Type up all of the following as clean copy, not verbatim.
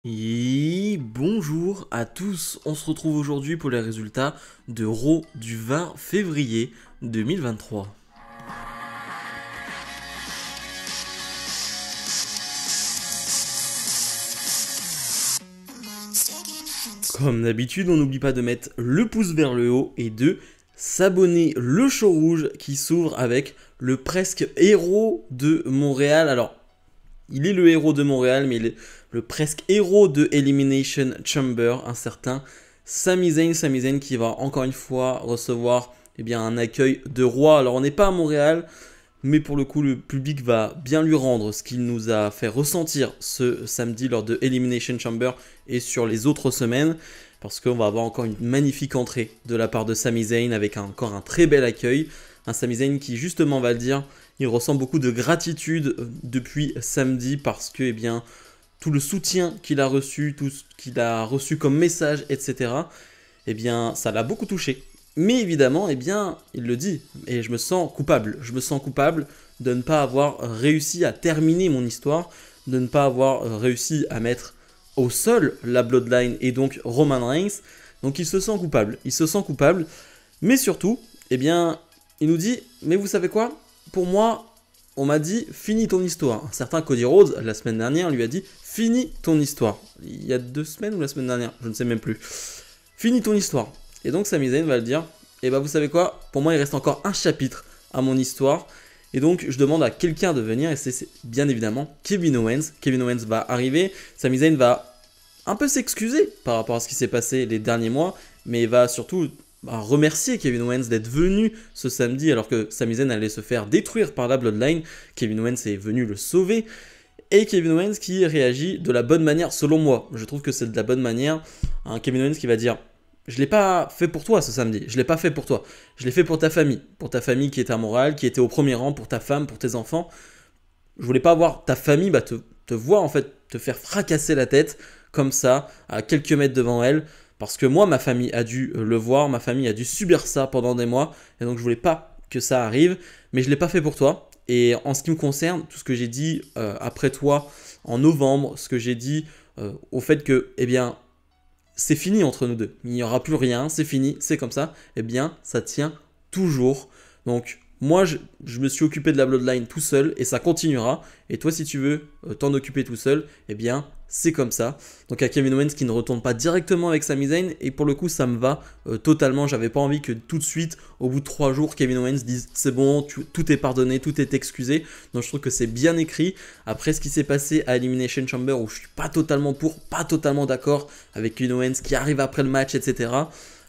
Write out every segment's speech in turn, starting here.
Et bonjour à tous, on se retrouve aujourd'hui pour les résultats de Raw du 20 février 2023. Comme d'habitude, on n'oublie pas de mettre le pouce vers le haut et de s'abonner. Le show rouge qui s'ouvre avec le presque héros de Montréal. Alors, il est le héros de Montréal, mais il est le presque héros de Elimination Chamber, un certain Sami Zayn. Sami Zayn qui va encore une fois recevoir un accueil de roi. Alors on n'est pas à Montréal, mais pour le coup le public va bien lui rendre ce qu'il nous a fait ressentir ce samedi lors de Elimination Chamber et sur les autres semaines. Parce qu'on va avoir encore une magnifique entrée de la part de Sami Zayn avec encore un très bel accueil. Un Sami Zayn qui justement va le dire, il ressent beaucoup de gratitude depuis samedi parce que tout le soutien qu'il a reçu, tout ce qu'il a reçu comme message, etc. Ça l'a beaucoup touché. Mais évidemment, il le dit, et je me sens coupable. Je me sens coupable de ne pas avoir réussi à terminer mon histoire, de ne pas avoir réussi à mettre au sol la Bloodline et donc Roman Reigns. Donc il se sent coupable. Il se sent coupable, mais surtout, il nous dit, mais vous savez quoi? Pour moi, on m'a dit, finis ton histoire. Un certain Cody Rhodes, la semaine dernière, lui a dit, finis ton histoire. Il y a 2 semaines ou la semaine dernière, je ne sais même plus. Finis ton histoire. Et donc Sami Zayn va le dire, vous savez quoi? Pour moi, il reste encore un chapitre à mon histoire. Et donc, je demande à quelqu'un de venir, et c'est bien évidemment Kevin Owens. Kevin Owens va arriver, Sami Zayn va un peu s'excuser par rapport à ce qui s'est passé les derniers mois, mais va surtout remercier Kevin Owens d'être venu ce samedi alors que Sami Zayn allait se faire détruire par la Bloodline. Kevin Owens est venu le sauver. Et Kevin Owens qui réagit de la bonne manière selon moi. Je trouve que c'est de la bonne manière. Kevin Owens qui va dire, je ne l'ai pas fait pour toi ce samedi, je ne l'ai pas fait pour toi. Je l'ai fait pour ta famille qui était à Montréal, qui était au premier rang, pour ta femme, pour tes enfants. Je voulais pas voir ta famille te voir en fait te faire fracasser la tête comme ça à quelques mètres devant elle. Parce que moi, ma famille a dû le voir, ma famille a dû subir ça pendant des mois. Et donc, je voulais pas que ça arrive. Mais je ne l'ai pas fait pour toi. Et en ce qui me concerne, tout ce que j'ai dit après toi en novembre, ce que j'ai dit au fait que, c'est fini entre nous deux. Il n'y aura plus rien, c'est fini, c'est comme ça. Ça tient toujours. Donc, moi, je me suis occupé de la Bloodline tout seul et ça continuera. Et toi, si tu veux t'en occuper tout seul, c'est comme ça. Donc, à Kevin Owens qui ne retourne pas directement avec Sami Zayn. Et pour le coup, ça me va totalement. J'avais pas envie que tout de suite, au bout de 3 jours, Kevin Owens dise c'est bon, tout est pardonné, tout est excusé. Donc, je trouve que c'est bien écrit. Après ce qui s'est passé à Elimination Chamber où je suis pas totalement pour, pas totalement d'accord avec Kevin Owens qui arrive après le match, etc.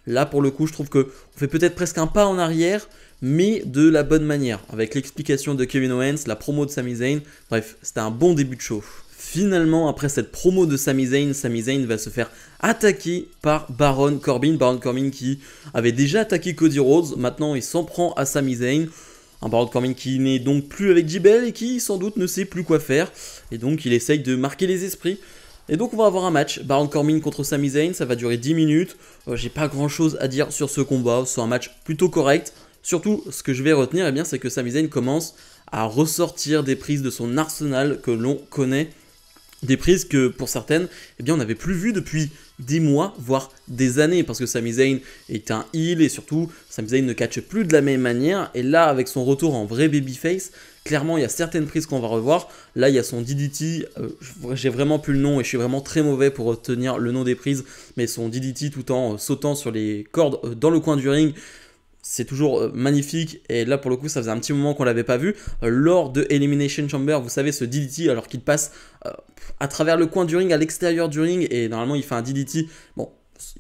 Là, pour le coup, je trouve qu'on fait peut-être presque un pas en arrière, mais de la bonne manière, avec l'explication de Kevin Owens, la promo de Sami Zayn. Bref, c'était un bon début de show. Finalement, après cette promo de Sami Zayn va se faire attaquer par Baron Corbin. Baron Corbin qui avait déjà attaqué Cody Rhodes, maintenant il s'en prend à Sami Zayn. Un Baron Corbin qui n'est donc plus avec JBL et qui sans doute ne sait plus quoi faire. Et donc il essaye de marquer les esprits. Et donc on va avoir un match, Baron Corbin contre Sami Zayn, ça va durer 10 minutes. J'ai pas grand chose à dire sur ce combat, c'est un match plutôt correct. Surtout, ce que je vais retenir, c'est que Sami Zayn commence à ressortir des prises de son arsenal que l'on connaît. Des prises que, pour certaines, on n'avait plus vues depuis des mois, voire des années. Parce que Sami Zayn est un heel et surtout, Sami Zayn ne catche plus de la même manière. Et là, avec son retour en vrai babyface, clairement, il y a certaines prises qu'on va revoir. Là, il y a son DDT, j'ai vraiment plus le nom et je suis vraiment très mauvais pour retenir le nom des prises. Mais son DDT tout en sautant sur les cordes dans le coin du ring, c'est toujours magnifique. Et là, pour le coup, ça faisait un petit moment qu'on l'avait pas vu. Lors de Elimination Chamber, vous savez, ce DDT, alors qu'il passe à travers le coin du ring, à l'extérieur du ring, et normalement, il fait un DDT. Bon,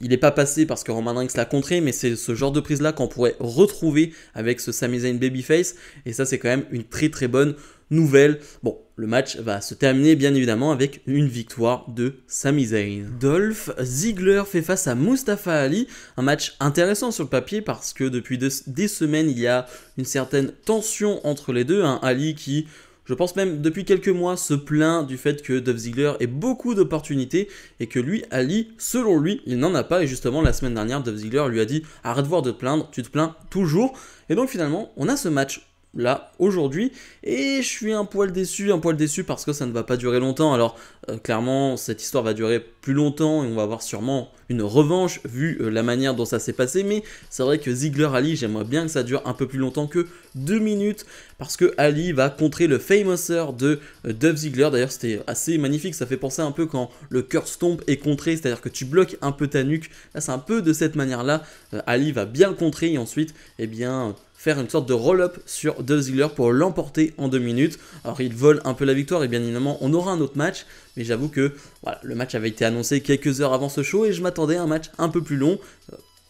il n'est pas passé parce que Roman Reigns l'a contré, mais c'est ce genre de prise-là qu'on pourrait retrouver avec ce Sami Zayn Babyface. Et ça, c'est quand même une très très bonne nouvelle. Bon, le match va se terminer bien évidemment avec une victoire de Sami Zayn. Dolph Ziggler fait face à Mustafa Ali. Un match intéressant sur le papier parce que depuis des semaines, il y a une certaine tension entre les deux. Ali qui, je pense même depuis quelques mois, se plaint du fait que Dolph Ziggler ait beaucoup d'opportunités et que lui, Ali, selon lui, il n'en a pas. Et justement, la semaine dernière, Dolph Ziggler lui a dit « Arrête de voir de te plaindre, tu te plains toujours ». Et donc finalement, on a ce match là aujourd'hui, et je suis un poil déçu parce que ça ne va pas durer longtemps. Alors clairement cette histoire va durer plus longtemps et on va avoir sûrement une revanche vu la manière dont ça s'est passé, mais c'est vrai que Ziggler Ali, j'aimerais bien que ça dure un peu plus longtemps que 2 minutes parce que Ali va contrer le Famouser de Dolph Ziggler. D'ailleurs c'était assez magnifique, ça fait penser un peu quand le Curse Stomp est contré, c'est-à-dire que tu bloques un peu ta nuque, là c'est un peu de cette manière là. Ali va bien le contrer et ensuite eh bien faire une sorte de roll-up sur Dolph Ziggler pour l'emporter en 2 minutes. Alors il vole un peu la victoire et bien évidemment on aura un autre match, mais j'avoue que voilà, le match avait été annoncé quelques heures avant ce show et je m'attendais à un match un peu plus long,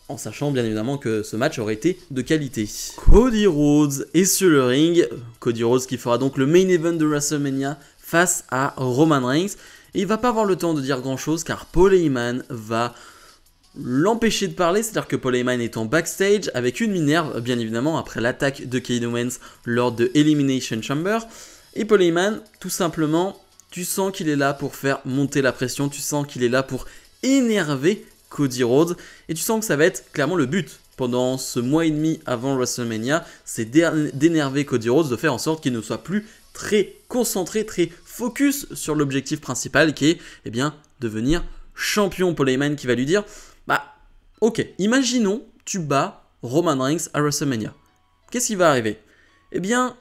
en sachant bien évidemment que ce match aurait été de qualité. Cody Rhodes est sur le ring, Cody Rhodes qui fera donc le main event de WrestleMania face à Roman Reigns, et il va pas avoir le temps de dire grand chose car Paul Heyman va l'empêcher de parler, c'est-à-dire que Paul Heyman est en backstage avec une minerve, bien évidemment, après l'attaque de Kevin Owens lors de Elimination Chamber. Et Paul Heyman, tout simplement, tu sens qu'il est là pour faire monter la pression, tu sens qu'il est là pour énerver Cody Rhodes, et tu sens que ça va être clairement le but pendant ce mois et demi avant WrestleMania, c'est d'énerver Cody Rhodes, de faire en sorte qu'il ne soit plus très concentré, très focus sur l'objectif principal qui est, eh bien, devenir champion. Paul Heyman qui va lui dire: bah, ok, imaginons tu bats Roman Reigns à WrestleMania. Qu'est-ce qui va arriver? Eh bien,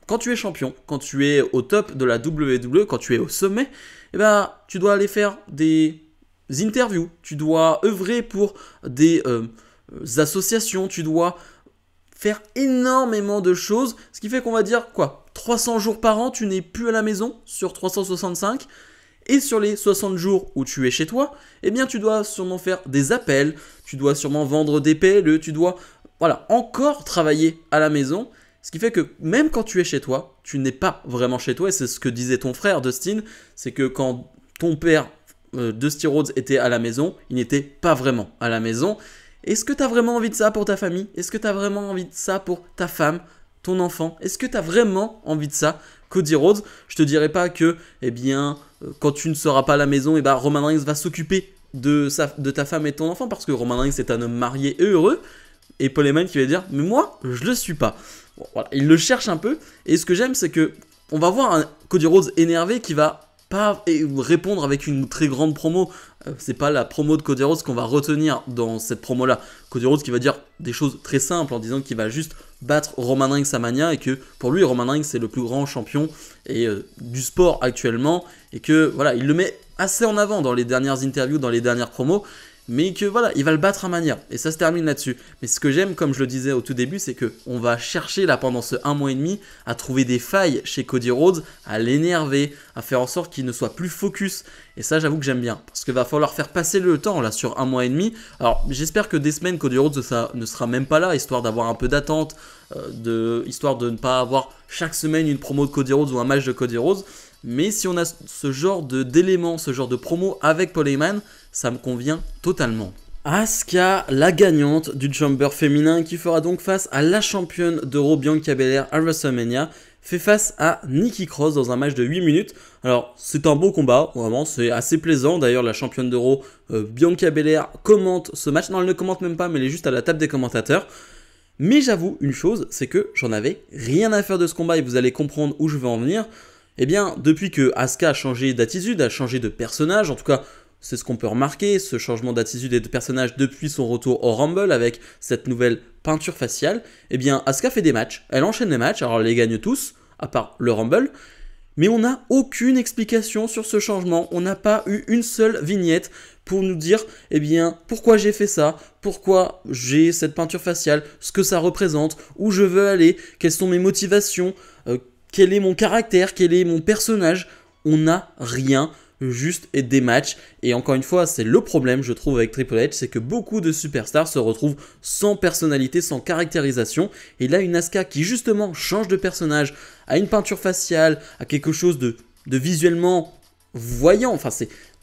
quand tu es champion, quand tu es au top de la WWE, quand tu es au sommet, eh ben, tu dois aller faire des interviews, tu dois œuvrer pour des associations, tu dois faire énormément de choses, ce qui fait qu'on va dire quoi, 300 jours par an, tu n'es plus à la maison sur 365. Et sur les 60 jours où tu es chez toi, eh bien tu dois sûrement faire des appels, tu dois sûrement vendre des PLE, tu dois voilà, encore travailler à la maison. Ce qui fait que même quand tu es chez toi, tu n'es pas vraiment chez toi. Et c'est ce que disait ton frère Dustin, c'est que quand ton père Dusty Rhodes était à la maison, il n'était pas vraiment à la maison. Est-ce que tu as vraiment envie de ça pour ta famille? Est-ce que tu as vraiment envie de ça pour ta femme, ton enfant? Est-ce que tu as vraiment envie de ça, Cody Rhodes? Je te dirais pas que, eh bien, quand tu ne seras pas à la maison, eh ben, Roman Reigns va s'occuper de ta femme et de ton enfant, parce que Roman Reigns est un homme marié et heureux, et Paul Heyman qui va dire: mais moi, je le suis pas. Bon, voilà, il le cherche un peu, et ce que j'aime, c'est que on va voir un Cody Rhodes énervé qui va pas répondre avec une très grande promo. C'est pas la promo de Cody Rhodes qu'on va retenir dans cette promo là. Cody Rhodes qui va dire des choses très simples en disant qu'il va juste battre Roman Reigns à Mania, et que pour lui Roman Reigns c'est le plus grand champion du sport actuellement, et que voilà, il le met assez en avant dans les dernières interviews, dans les dernières promos, mais que voilà, il va le battre à Mania, et ça se termine là-dessus. Mais ce que j'aime, comme je le disais au tout début, c'est que on va chercher là pendant ce 1 mois et demi à trouver des failles chez Cody Rhodes, à l'énerver, à faire en sorte qu'il ne soit plus focus, et ça j'avoue que j'aime bien, parce qu'il va falloir faire passer le temps là sur 1 mois et demi. Alors j'espère que des semaines Cody Rhodes ne sera même pas là, histoire d'avoir un peu d'attente, histoire de ne pas avoir chaque semaine une promo de Cody Rhodes ou un match de Cody Rhodes. Mais si on a ce genre d'éléments, ce genre de promo avec Paul Heyman, ça me convient totalement. Asuka, la gagnante du Chamber féminin, qui fera donc face à la championne d'Euro Bianca Belair à WrestleMania, fait face à Nikki Cross dans un match de 8 minutes. Alors c'est un beau combat, vraiment, c'est assez plaisant. D'ailleurs la championne d'Euro Bianca Belair commente ce match. Non, elle ne commente même pas, mais elle est juste à la table des commentateurs. Mais j'avoue une chose, c'est que j'en avais rien à faire de ce combat, et vous allez comprendre où je veux en venir. Eh bien, depuis que Asuka a changé d'attitude, a changé de personnage, en tout cas, c'est ce qu'on peut remarquer, ce changement d'attitude et de personnage depuis son retour au Rumble avec cette nouvelle peinture faciale, eh bien, Asuka fait des matchs, elle enchaîne les matchs, alors elle les gagne tous, à part le Rumble, mais on n'a aucune explication sur ce changement, on n'a pas eu une seule vignette pour nous dire, eh bien, pourquoi j'ai fait ça, pourquoi j'ai cette peinture faciale, ce que ça représente, où je veux aller, quelles sont mes motivations, quel est mon caractère, quel est mon personnage. On n'a rien, juste des matchs. Et encore une fois, c'est le problème, je trouve, avec Triple H, c'est que beaucoup de superstars se retrouvent sans personnalité, sans caractérisation. Et là, une Asuka qui justement change de personnage, a une peinture faciale, a quelque chose de visuellement voyant, enfin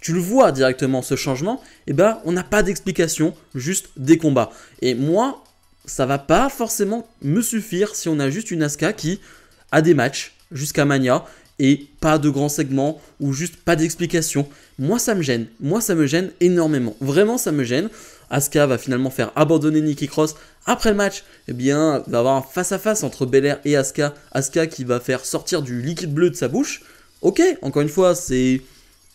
tu le vois directement ce changement, et ben on n'a pas d'explication, juste des combats. Et moi, ça va pas forcément me suffire si on a juste une Asuka qui a des matchs jusqu'à Mania et pas de grands segments ou juste pas d'explication. Moi ça me gêne énormément, vraiment ça me gêne. Asuka va finalement faire abandonner Nikki Cross. Après le match, eh bien, il va y avoir un face-à-face entre Belair et Asuka. Asuka qui va faire sortir du liquide bleu de sa bouche. Ok, encore une fois, c'est...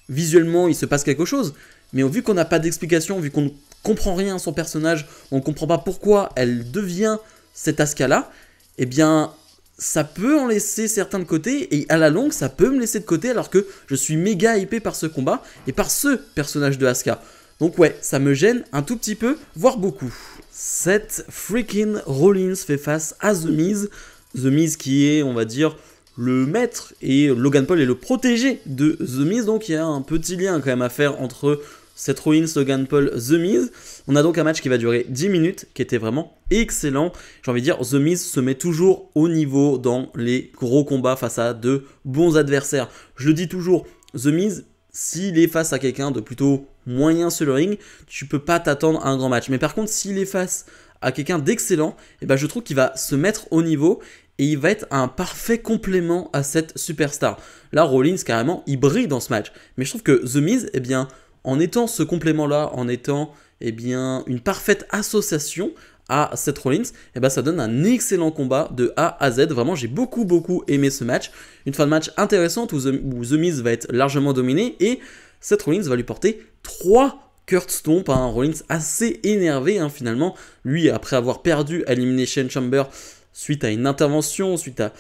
Visuellement, il se passe quelque chose. Mais vu qu'on n'a pas d'explication, vu qu'on ne comprend rien à son personnage, on ne comprend pas pourquoi elle devient cette Asuka-là, eh bien, ça peut en laisser certains de côté, et à la longue, ça peut me laisser de côté, alors que je suis méga hypé par ce combat, et par ce personnage de Asuka. Donc ouais, ça me gêne un tout petit peu, voire beaucoup. Seth freaking Rollins fait face à The Miz. The Miz qui est, on va dire, le maître, et Logan Paul est le protégé de The Miz, donc il y a un petit lien quand même à faire entre Seth Rollins, Logan Paul, The Miz. On a donc un match qui va durer 10 minutes, qui était vraiment excellent. J'ai envie de dire, The Miz se met toujours au niveau dans les gros combats face à de bons adversaires. Je le dis toujours, The Miz, s'il est face à quelqu'un de plutôt moyen sur le ring, tu peux pas t'attendre à un grand match. Mais par contre, s'il est face à quelqu'un d'excellent, eh ben je trouve qu'il va se mettre au niveau et il va être un parfait complément à cette superstar. Là, Rollins, carrément, il brille dans ce match. Mais je trouve que The Miz, eh bien, en étant ce complément-là, en étant eh bien, une parfaite association à Seth Rollins, eh ben, ça donne un excellent combat de A à Z. Vraiment, j'ai beaucoup aimé ce match. Une fin de match intéressante où The Miz va être largement dominé et Seth Rollins va lui porter 3 Kurt Stomp, un Rollins assez énervé finalement. Lui, après avoir perdu à Elimination Chamber suite à une intervention, suite à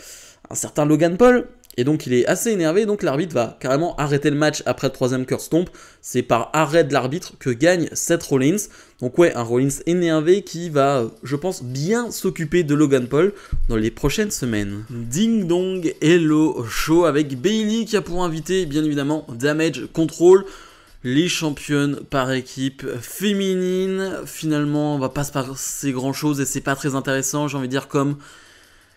un certain Logan Paul, et donc il est assez énervé, donc l'arbitre va carrément arrêter le match après le 3e Kurt Stomp. C'est par arrêt de l'arbitre que gagne Seth Rollins. Donc ouais, un Rollins énervé qui va, je pense, bien s'occuper de Logan Paul dans les prochaines semaines. Ding Dong Hello Show avec Bayley qui a pour invité, bien évidemment, Damage Control. Les championnes par équipe féminine. Finalement, on va pas se passer grand chose et c'est pas très intéressant, j'ai envie de dire, comme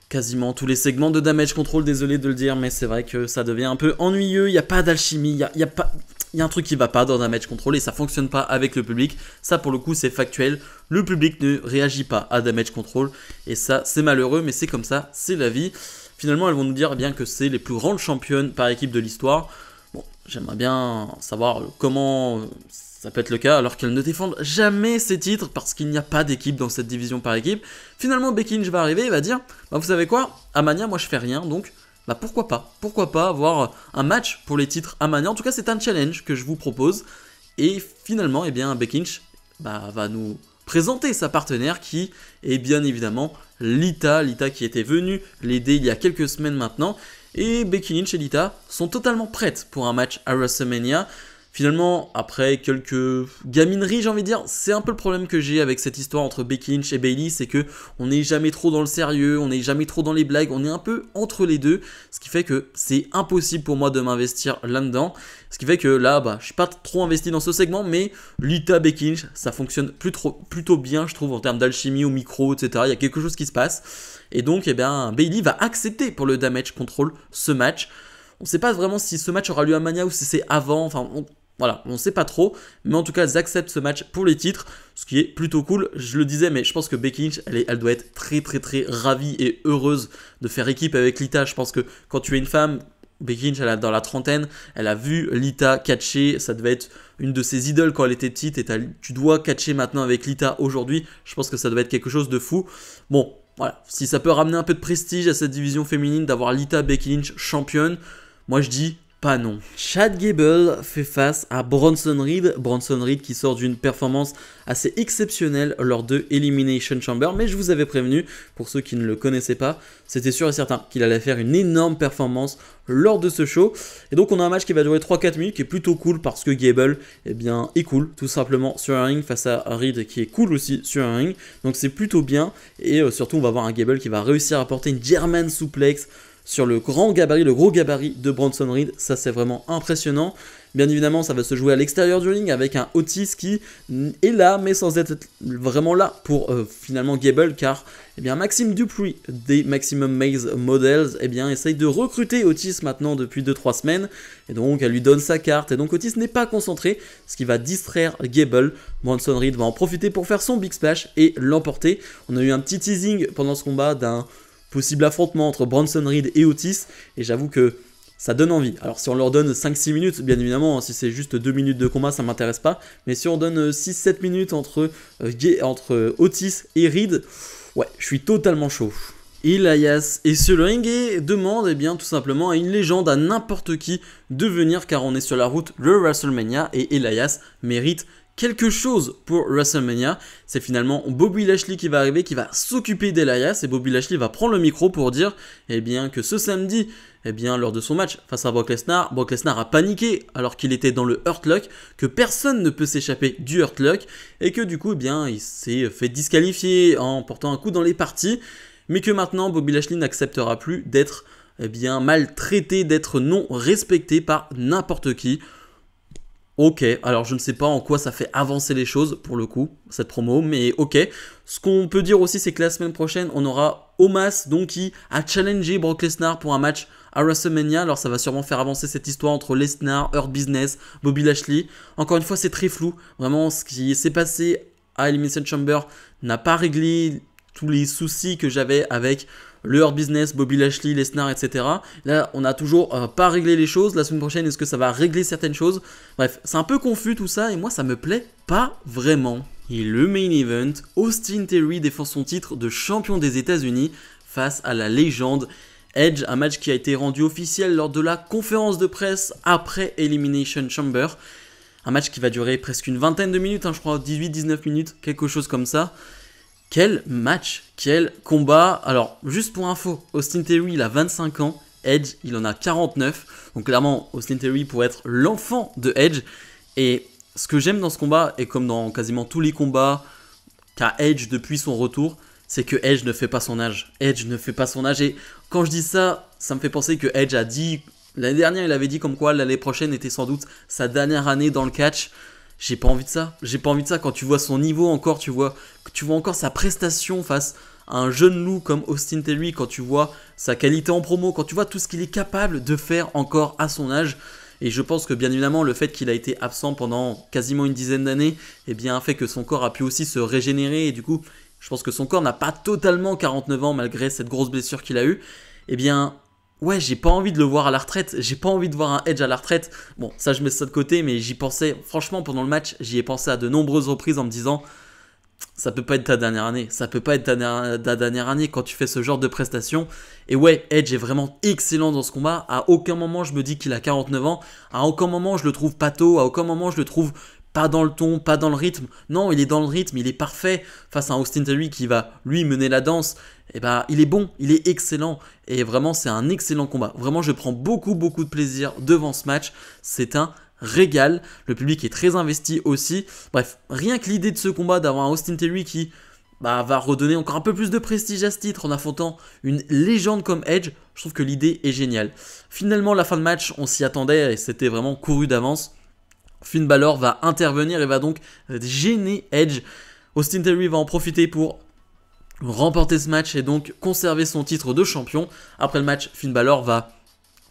quasiment tous les segments de Damage Control, désolé de le dire, mais c'est vrai que ça devient un peu ennuyeux, il n'y a pas d'alchimie, il y a un truc qui va pas dans Damage Control et ça fonctionne pas avec le public. Ça pour le coup c'est factuel, le public ne réagit pas à Damage Control et ça c'est malheureux, mais c'est comme ça, c'est la vie. Finalement elles vont nous dire bien que c'est les plus grandes championnes par équipe de l'histoire. Bon, j'aimerais bien savoir comment ça peut être le cas alors qu'elles ne défendent jamais ces titres parce qu'il n'y a pas d'équipe dans cette division par équipe. Finalement Becky Lynch va arriver et va dire bah, vous savez quoi, à Mania moi je fais rien, donc bah pourquoi pas avoir un match pour les titres à Mania. En tout cas c'est un challenge que je vous propose et finalement eh bien Becky Lynch va nous présenter sa partenaire qui est bien évidemment Lita qui était venue l'aider il y a quelques semaines maintenant. Et Becky Lynch et Lita sont totalement prêtes pour un match à WrestleMania. Finalement, après quelques gamineries, j'ai envie de dire, c'est un peu le problème que j'ai avec cette histoire entre Becky Lynch et Bayley, c'est que on n'est jamais trop dans le sérieux, on n'est jamais trop dans les blagues, on est un peu entre les deux, ce qui fait que c'est impossible pour moi de m'investir là-dedans. Ce qui fait que là, je suis pas trop investi dans ce segment, mais Lita, Becky Lynch, ça fonctionne plutôt bien, je trouve, en termes d'alchimie au micro, etc. Il y a quelque chose qui se passe. Et donc, eh bien, Bayley va accepter pour le Damage Control ce match. On ne sait pas vraiment si ce match aura lieu à Mania ou si c'est avant, enfin, voilà, on ne sait pas trop. Mais en tout cas, elles acceptent ce match pour les titres, ce qui est plutôt cool. Je le disais, mais je pense que Becky Lynch, elle doit être très ravie et heureuse de faire équipe avec Lita. Je pense que quand tu es une femme, Becky Lynch, elle est dans la trentaine, elle a vu Lita catcher, ça devait être une de ses idoles quand elle était petite, et tu dois catcher maintenant avec Lita aujourd'hui. Je pense que ça doit être quelque chose de fou. Bon, voilà, si ça peut ramener un peu de prestige à cette division féminine d'avoir Lita, Becky Lynch championne, moi je dis pas non. Chad Gable fait face à Bronson Reed qui sort d'une performance assez exceptionnelle lors de Elimination Chamber, mais je vous avais prévenu, pour ceux qui ne le connaissaient pas, c'était sûr et certain qu'il allait faire une énorme performance lors de ce show. Et donc on a un match qui va durer 3-4 minutes qui est plutôt cool parce que Gable eh bien, est cool tout simplement sur un ring face à Reed qui est cool aussi sur un ring, donc c'est plutôt bien. Et surtout on va voir un Gable qui va réussir à porter une German suplex sur le gros gabarit de Bronson Reed. Ça c'est vraiment impressionnant. Bien évidemment ça va se jouer à l'extérieur du ring avec un Otis qui est là mais sans être vraiment là pour finalement Gable, car eh bien, Maxime Dupree des Maximum Male Models eh bien, essaye de recruter Otis maintenant depuis 2-3 semaines, et donc elle lui donne sa carte et donc Otis n'est pas concentré, ce qui va distraire Gable. Bronson Reed va en profiter pour faire son Big Splash et l'emporter. On a eu un petit teasing pendant ce combat d'un possible affrontement entre Bronson Reed et Otis, et j'avoue que ça donne envie. Alors si on leur donne 5-6 minutes, bien évidemment, si c'est juste 2 minutes de combat, ça m'intéresse pas. Mais si on donne 6-7 minutes entre Otis et Reed, ouais, je suis totalement chaud. Elias est sur le ring et demande bien tout simplement à une légende, à n'importe qui, de venir car on est sur la route de WrestleMania et Elias mérite quelque chose pour WrestleMania. C'est finalement Bobby Lashley qui va arriver, qui va s'occuper d'Elias, et Bobby Lashley va prendre le micro pour dire que ce samedi, lors de son match face à Brock Lesnar a paniqué alors qu'il était dans le Hurt Lock, que personne ne peut s'échapper du Hurt Lock et que du coup il s'est fait disqualifier en portant un coup dans les parties, mais que maintenant Bobby Lashley n'acceptera plus d'être maltraité, d'être non respecté par n'importe qui. Ok, alors je ne sais pas en quoi ça fait avancer les choses pour le coup, cette promo, mais ok. Ce qu'on peut dire aussi, c'est que la semaine prochaine, on aura Omos donc qui a challengé Brock Lesnar pour un match à WrestleMania. Alors ça va sûrement faire avancer cette histoire entre Lesnar, Hurt Business, Bobby Lashley. Encore une fois, c'est très flou. Vraiment, ce qui s'est passé à Elimination Chamber n'a pas réglé tous les soucis que j'avais avec le Hurt Business, Bobby Lashley, Lesnar, etc. Là, on n'a toujours pas réglé les choses. La semaine prochaine, est-ce que ça va régler certaines choses? Bref, c'est un peu confus tout ça et moi, ça me plaît pas vraiment. Et le main event, Austin Theory défend son titre de champion des États-Unis face à la légende Edge, un match qui a été rendu officiel lors de la conférence de presse après Elimination Chamber. Un match qui va durer presque une vingtaine de minutes, je crois 18-19 minutes, quelque chose comme ça. Quel match, quel combat. Alors, juste pour info, Austin Theory, il a 25 ans, Edge, il en a 49. Donc clairement, Austin Theory pourrait être l'enfant de Edge. Et ce que j'aime dans ce combat, et comme dans quasiment tous les combats qu'a Edge depuis son retour, c'est que Edge ne fait pas son âge. Edge ne fait pas son âge. Et quand je dis ça, ça me fait penser que Edge a dit... L'année dernière, il avait dit comme quoi l'année prochaine était sans doute sa dernière année dans le catch. J'ai pas envie de ça. J'ai pas envie de ça. Quand tu vois son niveau encore, tu vois encore sa prestation face à un jeune loup comme Austin Theory, quand tu vois sa qualité en promo, quand tu vois tout ce qu'il est capable de faire encore à son âge. Et je pense que bien évidemment, le fait qu'il a été absent pendant quasiment une dizaine d'années, a fait que son corps a pu aussi se régénérer. Et du coup, je pense que son corps n'a pas totalement 49 ans malgré cette grosse blessure qu'il a eue. Ouais, j'ai pas envie de le voir à la retraite, j'ai pas envie de voir un Edge à la retraite. Bon, ça je mets ça de côté, mais j'y pensais, franchement pendant le match, j'y ai pensé à de nombreuses reprises en me disant ça peut pas être ta dernière année, ça peut pas être ta dernière année quand tu fais ce genre de prestations. Et ouais, Edge est vraiment excellent dans ce combat, à aucun moment je me dis qu'il a 49 ans, à aucun moment je le trouve pâteau, à aucun moment je le trouve pas dans le ton, pas dans le rythme. Non, il est dans le rythme, il est parfait face à un Austin Theory qui va lui mener la danse. Il est bon, il est excellent. Et vraiment, c'est un excellent combat. Vraiment, je prends beaucoup de plaisir devant ce match. C'est un régal. Le public est très investi aussi. Bref, rien que l'idée de ce combat, d'avoir un Austin Theory qui va redonner encore un peu plus de prestige à ce titre en affrontant une légende comme Edge, je trouve que l'idée est géniale. Finalement, la fin de match, on s'y attendait et c'était vraiment couru d'avance. Finn Balor va intervenir et va donc gêner Edge. Austin Theory va en profiter pour remporter ce match et donc conserver son titre de champion. Après le match, Finn Balor va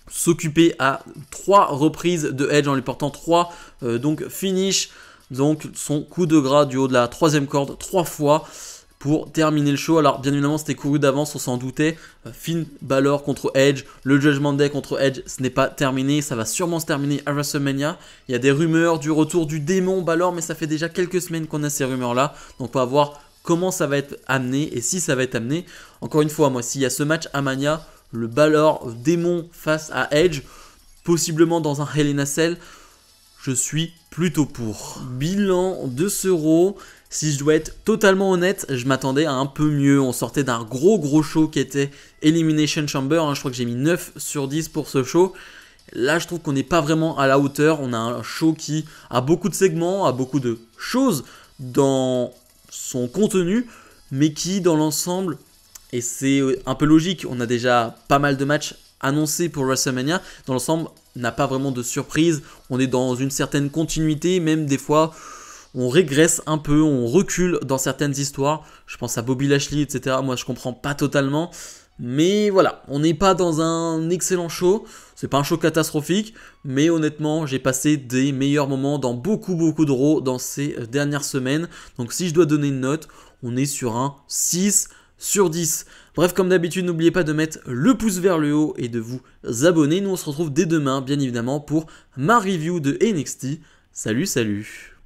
s'occuper à 3 reprises de Edge en lui portant 3 finish, donc son coup de gras du haut de la 3e corde 3 fois pour terminer le show. Alors bien évidemment c'était couru d'avance, on s'en doutait. Finn Balor contre Edge, le Judgment Day contre Edge, ce n'est pas terminé, ça va sûrement se terminer à WrestleMania. Il y a des rumeurs du retour du démon Balor, mais ça fait déjà quelques semaines qu'on a ces rumeurs là, donc on va voir comment ça va être amené et si ça va être amené. Encore une fois, moi s'il y a ce match à Mania, le Balor démon face à Edge, possiblement dans un Hell in a Cell, je suis plutôt pour. Bilan de ce Raw. Si je dois être totalement honnête, je m'attendais à un peu mieux. On sortait d'un gros show qui était Elimination Chamber. Je crois que j'ai mis 9 sur 10 pour ce show. Là, je trouve qu'on n'est pas vraiment à la hauteur. On a un show qui a beaucoup de segments, a beaucoup de choses dans son contenu, mais qui, dans l'ensemble, et c'est un peu logique, on a déjà pas mal de matchs annoncés pour WrestleMania. Dans l'ensemble, n'a pas vraiment de surprise. On est dans une certaine continuité, même des fois... On régresse un peu, on recule dans certaines histoires. Je pense à Bobby Lashley, etc. Moi, je comprends pas totalement. Mais voilà, on n'est pas dans un excellent show. C'est pas un show catastrophique. Mais honnêtement, j'ai passé des meilleurs moments dans beaucoup de Raw dans ces dernières semaines. Donc si je dois donner une note, on est sur un 6. sur 10. Bref, comme d'habitude, n'oubliez pas de mettre le pouce vers le haut et de vous abonner. Nous, on se retrouve dès demain, bien évidemment, pour ma review de NXT. Salut, salut!